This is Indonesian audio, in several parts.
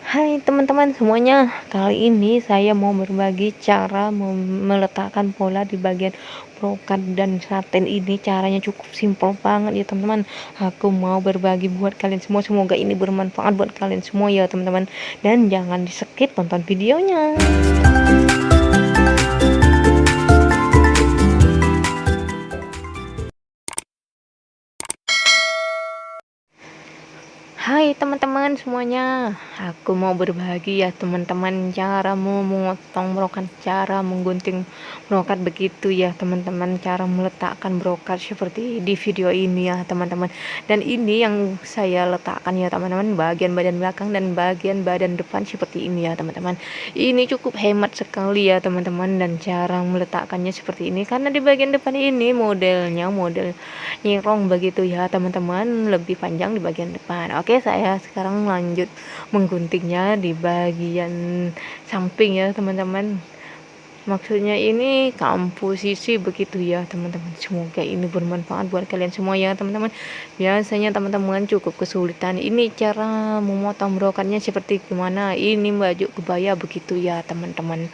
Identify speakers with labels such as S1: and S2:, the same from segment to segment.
S1: Hai teman-teman semuanya, kali ini saya mau berbagi cara meletakkan pola di bagian brokat dan satin ini. Caranya cukup simpel banget ya teman-teman. Aku mau berbagi buat kalian semua, semoga ini bermanfaat buat kalian semua ya teman-teman. Dan jangan di skip, tonton videonya. Hai teman-teman semuanya, aku mau berbagi ya teman-teman cara memotong brokat, cara menggunting brokat begitu ya teman-teman, cara meletakkan brokat seperti di video ini ya teman-teman. Dan ini yang saya letakkan ya teman-teman, bagian badan belakang dan bagian badan depan seperti ini ya teman-teman. Ini cukup hemat sekali ya teman-teman, dan cara meletakkannya seperti ini karena di bagian depan ini modelnya model nyerong begitu ya teman-teman, lebih panjang di bagian depan. Oke, saya sekarang lanjut mengguntingnya di bagian samping ya teman-teman. Maksudnya ini komposisi begitu ya teman-teman. Semoga ini bermanfaat buat kalian semua ya teman-teman. Biasanya teman-teman cukup kesulitan ini cara memotong brokatnya seperti gimana. Ini baju kebaya begitu ya teman-teman.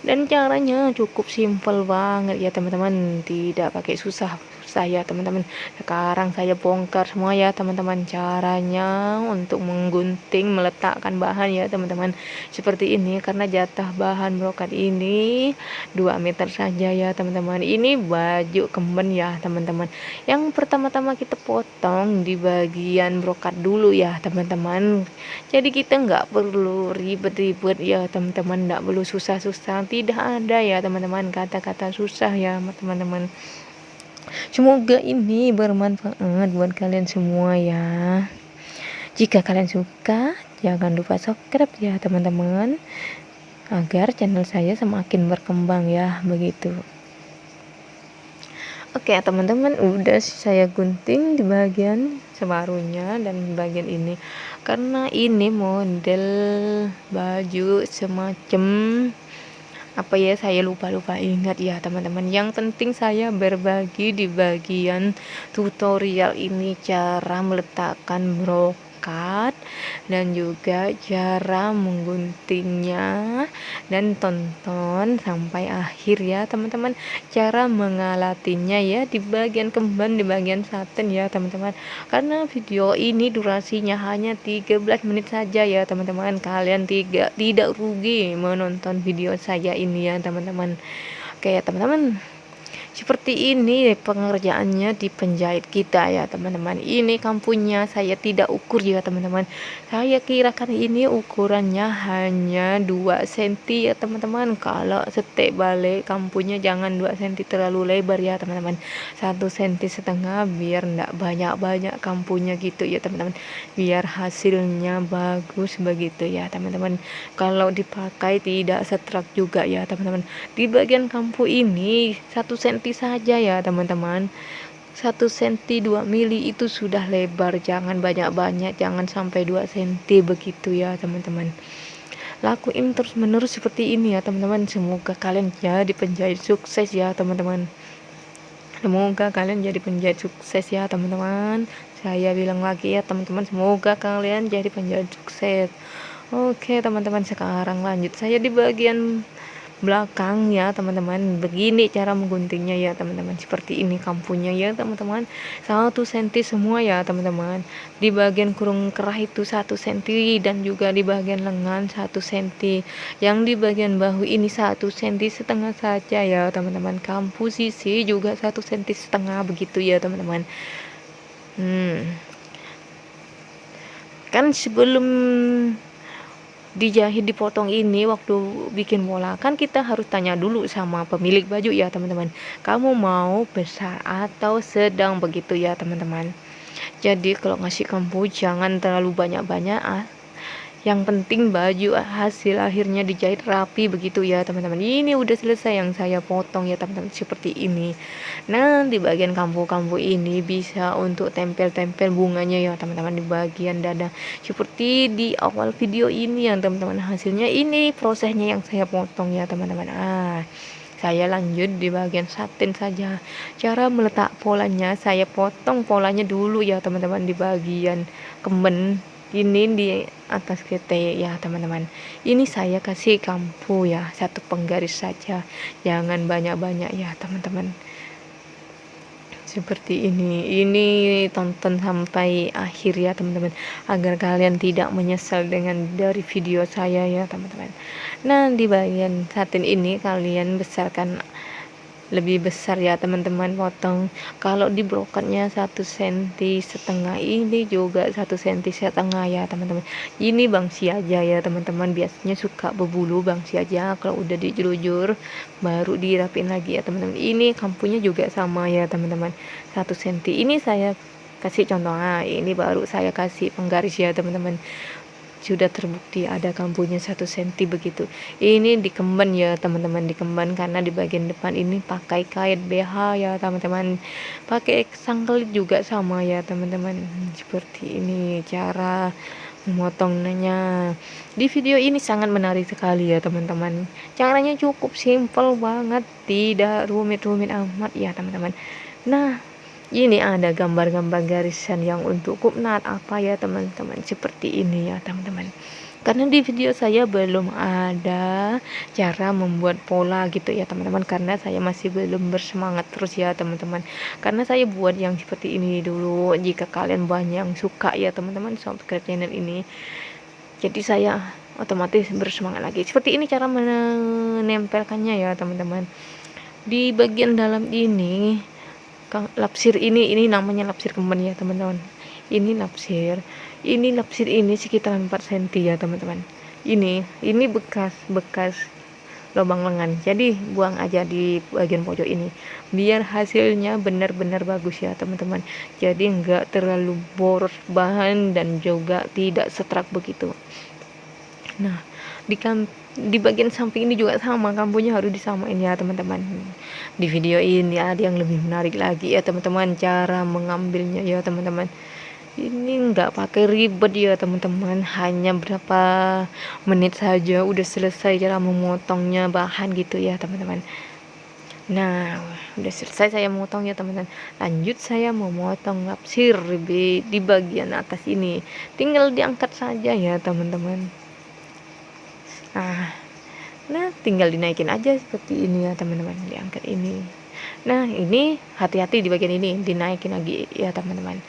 S1: Dan caranya cukup simpel banget ya teman-teman, tidak pakai susah saya teman-teman. Sekarang saya bongkar semua ya teman-teman, caranya untuk menggunting meletakkan bahan ya teman-teman seperti ini. Karena jatah bahan brokat ini 2 meter saja ya teman-teman. Ini baju kemben ya teman-teman. Yang pertama-tama kita potong di bagian brokat dulu ya teman-teman. Jadi kita nggak perlu ribet-ribet ya teman-teman, nggak perlu susah-susah, tidak ada ya teman-teman kata-kata susah ya teman-teman. Semoga ini bermanfaat buat kalian semua ya. Jika kalian suka, jangan lupa subscribe ya teman-teman, agar channel saya semakin berkembang ya begitu. Oke teman-teman, udah saya gunting di bagian separuhnya dan di bagian ini karena ini model baju semacam apa ya, saya lupa ingat ya teman-teman. Yang penting saya berbagi di bagian tutorial ini cara meletakkan brokat dan juga cara mengguntingnya, dan tonton sampai akhir ya teman-teman, cara mengalatinya ya di bagian kemban, di bagian satin ya teman-teman. Karena video ini durasinya hanya 13 menit saja ya teman-teman, kalian tidak rugi menonton video saya ini ya teman-teman. Oke ya teman-teman, seperti ini pengerjaannya di penjahit kita ya teman-teman. Ini kampunya saya tidak ukur ya teman-teman, saya kirakan ini ukurannya hanya 2 cm ya teman-teman. Kalau setek balik kampunya jangan 2 cm terlalu lebar ya teman-teman, 1,5 cm, biar enggak banyak-banyak kampunya gitu ya teman-teman, biar hasilnya bagus begitu ya teman-teman. Kalau dipakai tidak setrak juga ya teman-teman. Di bagian kampu ini 1 cm saja ya teman-teman, 1 cm 2 mili itu sudah lebar, jangan banyak-banyak, jangan sampai 2 cm begitu ya teman-teman. Lakuin terus menerus seperti ini ya teman-teman, semoga kalian jadi penjahit sukses ya teman-teman. Semoga kalian jadi penjahit sukses ya teman-teman. Saya bilang lagi ya teman-teman, semoga kalian jadi penjahit sukses. Oke teman-teman, sekarang lanjut saya di bagian belakang ya teman-teman. Begini cara mengguntingnya ya teman-teman, seperti ini kampunya ya teman-teman, 1 cm semua ya teman-teman. Di bagian kurung kerah itu 1 cm, dan juga di bagian lengan 1 cm. Yang di bagian bahu ini 1,5 cm saja ya teman-teman. Kampu sisi juga 1,5 cm begitu ya teman-teman. Kan sebelum dijahit dipotong ini, waktu bikin pola kan kita harus tanya dulu sama pemilik baju ya teman-teman, kamu mau besar atau sedang begitu ya teman-teman. Jadi kalau ngasih kampu jangan terlalu banyak-banyak, yang penting baju hasil akhirnya dijahit rapi begitu ya teman-teman. Ini udah selesai yang saya potong ya teman-teman, seperti ini. Nah di bagian kampu-kampu ini bisa untuk tempel-tempel bunganya ya teman-teman, di bagian dada seperti di awal video ini ya teman-teman. Hasilnya ini prosesnya yang saya potong ya teman-teman. Saya lanjut di bagian satin saja. Cara meletak polanya, saya potong polanya dulu ya teman-teman di bagian kemben, ini di atas kete ya teman-teman. Ini saya kasih kampu ya, satu penggaris saja, jangan banyak-banyak ya teman-teman. Seperti ini tonton sampai akhir ya teman-teman, agar kalian tidak menyesal dengan dari video saya ya teman-teman. Nah, di bagian satin ini kalian besarkan lebih besar ya teman-teman, potong. Kalau di broketnya 1,5 cm, ini juga 1,5 cm ya teman-teman. Ini bangsi aja ya teman-teman, biasanya suka berbulu bangsi aja, kalau udah dijelujur baru dirapin lagi ya teman-teman. Ini kampunya juga sama ya teman-teman, 1 cm. Ini saya kasih contoh, ini baru saya kasih penggaris ya teman-teman, sudah terbukti ada kampunya 1 cm begitu. Ini dikemban ya teman-teman, dikemban karena di bagian depan ini pakai kait BH ya teman-teman, pakai sangklit juga sama ya teman-teman. Seperti ini cara memotongnya. Di video ini sangat menarik sekali ya teman-teman, caranya cukup simple banget, tidak rumit-rumit amat ya teman-teman. Nah, ini ada gambar-gambar garisan yang untuk kupnat apa ya teman-teman, seperti ini ya teman-teman. Karena di video saya belum ada cara membuat pola gitu ya teman-teman, karena saya masih belum bersemangat terus ya teman-teman, karena saya buat yang seperti ini dulu. Jika kalian banyak yang suka ya teman-teman subscribe channel ini, jadi saya otomatis bersemangat lagi. Seperti ini cara menempelkannya ya teman-teman. Di bagian dalam ini lapsir ini namanya lapsir kemben ya teman-teman. Ini lapsir ini sekitar 4 cm ya teman-teman. Ini bekas lubang lengan, jadi buang aja di bagian pojok ini biar hasilnya benar-benar bagus ya teman-teman. Jadi enggak terlalu boros bahan dan juga tidak setrak begitu. Nah, di bagian samping ini juga sama, kampunya harus disamain ya teman-teman. Di video ini ada yang lebih menarik lagi ya teman-teman, cara mengambilnya ya teman-teman. Ini enggak pakai ribet ya teman-teman, hanya berapa menit saja udah selesai cara memotongnya bahan gitu ya teman-teman. Nah, udah selesai saya memotong ya teman-teman. Lanjut saya memotong lapsir di bagian atas ini, tinggal diangkat saja ya teman-teman. Nah, tinggal dinaikin aja seperti ini ya teman-teman, diangkat ini. Nah, ini hati-hati di bagian ini, dinaikin lagi ya teman-teman,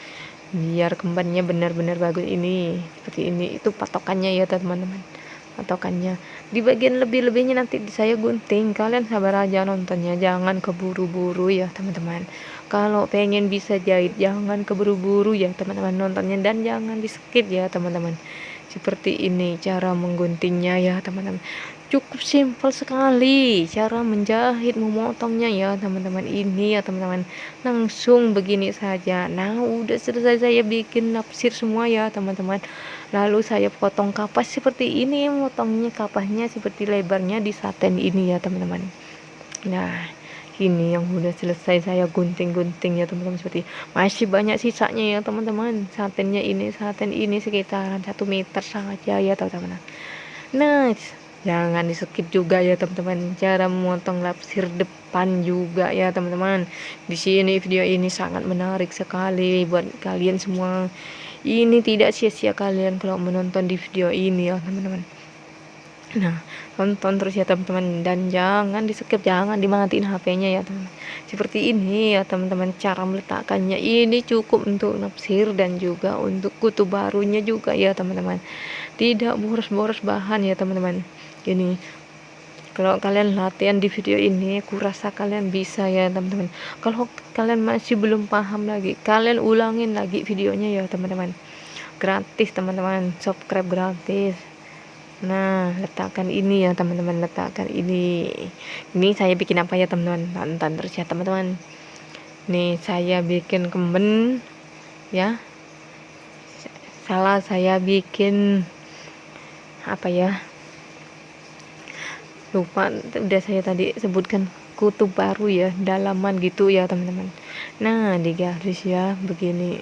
S1: biar kembannya benar-benar bagus. Ini seperti ini, itu patokannya ya teman-teman, patokannya. Di bagian lebih-lebihnya nanti saya gunting, kalian sabar aja nontonnya, jangan keburu-buru ya teman-teman. Kalau pengen bisa jahit jangan keburu-buru ya teman-teman nontonnya, dan jangan di skip ya teman-teman. Seperti ini cara mengguntingnya ya teman-teman, cukup simpel sekali cara menjahit memotongnya ya teman-teman. Ini ya teman-teman, langsung begini saja. Nah, udah selesai saya bikin lapsir semua ya teman-teman, lalu saya potong kapas seperti ini, motongnya kapasnya seperti lebarnya di saten ini ya teman-teman. Nah, ini yang udah selesai saya gunting-gunting ya teman-teman. Seperti masih banyak sisanya ya teman-teman, saten ini sekitaran 1 meter saja ya teman-teman. Nah, jangan di skip juga ya teman-teman, cara memotong lapsir depan juga ya teman-teman. Di sini video ini sangat menarik sekali buat kalian semua. Ini tidak sia-sia kalian kalau menonton di video ini ya teman-teman. Nah, tonton terus ya teman-teman, dan jangan di skip, jangan dimatiin HP-nya ya teman-teman. Seperti ini ya teman-teman cara meletakkannya. Ini cukup untuk lapsir dan juga untuk kutu barunya juga ya teman-teman, tidak boros-boros bahan ya teman-teman. Ini kalau kalian latihan di video ini, kurasa kalian bisa ya teman-teman. Kalau kalian masih belum paham lagi, kalian ulangin lagi videonya ya teman-teman, gratis teman-teman, subscribe gratis. Nah, letakkan ini ya teman-teman, letakkan ini saya bikin apa ya teman-teman, tonton terus ya teman-teman. Nih saya bikin kemben ya, saya bikin apa ya, lupa, udah saya tadi sebutkan kutu baru ya, dalaman gitu ya teman-teman. Nah, digaris ya begini,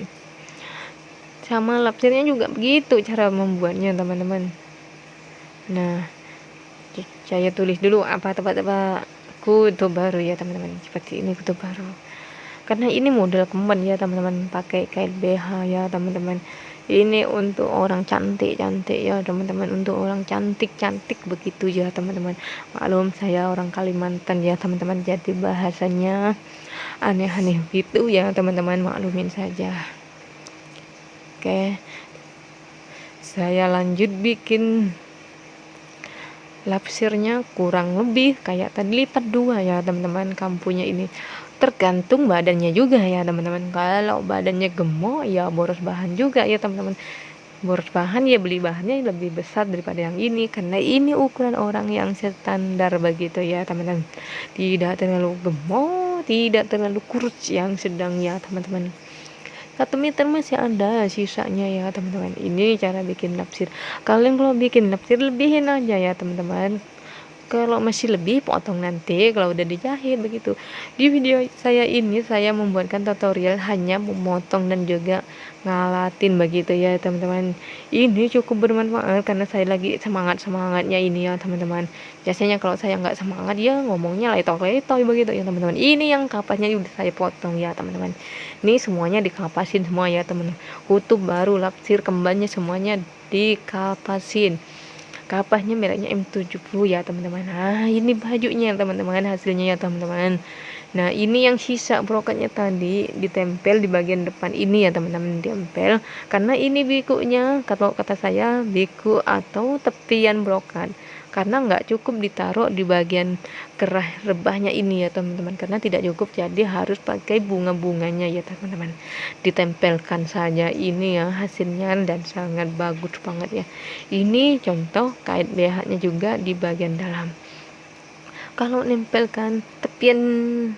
S1: sama lapsirnya juga begitu cara membuatnya teman-teman. Nah, saya tulis dulu apa kutu baru ya teman-teman. Seperti ini kutu baru, karena ini model kemben ya teman-teman, pakai kain BH ya teman-teman. Ini untuk orang cantik-cantik ya teman-teman, untuk orang cantik-cantik begitu ya teman-teman. Maklum saya orang Kalimantan ya teman-teman, jadi bahasanya aneh-aneh gitu ya teman-teman, maklumin saja. Oke, saya lanjut bikin lapsirnya, kurang lebih kayak tadi lipat 2 ya teman-teman kampunya ini. Tergantung badannya juga ya teman-teman. Kalau badannya gemuk ya boros bahan juga ya teman-teman. Boros bahan ya beli bahannya lebih besar daripada yang ini, karena ini ukuran orang yang standar begitu ya teman-teman. Tidak terlalu gemuk, tidak terlalu kurus, yang sedang ya teman-teman. 1 meter masih ada sisanya ya teman-teman. Ini cara bikin lapsir. Kalian kalau bikin lapsir lebihin aja ya teman-teman. Kalau masih lebih potong nanti kalau udah dijahit begitu. Di video saya ini saya membuatkan tutorial hanya memotong dan juga ngalatin begitu ya teman-teman. Ini cukup bermanfaat karena saya lagi semangatnya ini ya teman-teman. Biasanya kalau saya nggak semangat ya ngomongnya letoy-letoy begitu ya teman-teman. Ini yang kapasnya udah saya potong ya teman-teman. Ini semuanya dikapasin semua ya teman-teman. Kutub baru, lapsir, kembannya semuanya dikapasin. Kapasnya mereknya M70 ya teman-teman. Nah ini bajunya teman-teman, hasilnya ya teman-teman. Nah ini yang sisa brokatnya tadi ditempel di bagian depan ini ya teman-teman, ditempel karena ini bikunya, kalau kata saya biku atau tepian brokat, karena nggak cukup ditaruh di bagian kerah rebahnya ini ya teman-teman, karena tidak cukup, jadi harus pakai bunga-bunganya ya teman-teman. Ditempelkan saja ini ya hasilnya, dan sangat bagus banget ya. Ini contoh kait BH nya juga di bagian dalam. Kalau nempelkan tepian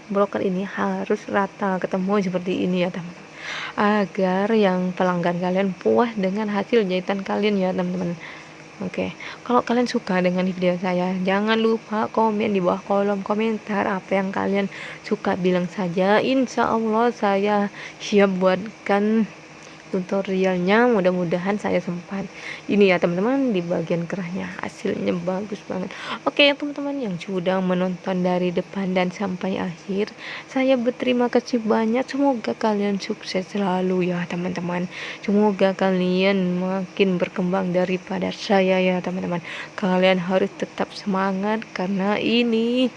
S1: brokat ini harus rata ketemu seperti ini ya teman-teman, agar yang pelanggan kalian puas dengan hasil jahitan kalian ya teman-teman. Oke, kalau kalian suka dengan video saya, jangan lupa komen di bawah kolom komentar apa yang kalian suka, bilang saja. Insya Allah saya siap buatkan tutorialnya, mudah-mudahan saya sempat. Ini ya teman-teman, di bagian kerahnya hasilnya bagus banget. Oke teman-teman yang sudah menonton dari depan dan sampai akhir, saya berterima kasih banyak. Semoga kalian sukses selalu ya teman-teman. Semoga kalian makin berkembang daripada saya ya teman-teman. Kalian harus tetap semangat karena ini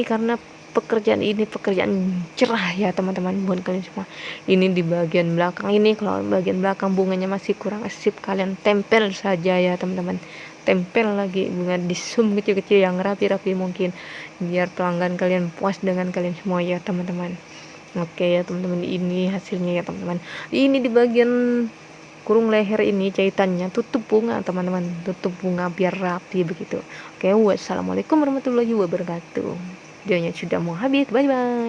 S1: karena pekerjaan ini pekerjaan cerah ya teman-teman buat kalian semua. Ini di bagian belakang ini, kalau bagian belakang bunganya masih kurang asip, kalian tempel saja ya teman-teman. Tempel lagi bunga di zoom kecil-kecil yang rapi-rapi mungkin, biar pelanggan kalian puas dengan kalian semua ya teman-teman. Oke ya teman-teman, ini hasilnya ya teman-teman. Ini di bagian kurung leher ini jahitannya tutup bunga teman-teman, tutup bunga biar rapi begitu. Oke, wassalamualaikum warahmatullahi wabarakatuh. Videonya sudah mau habis, bye bye.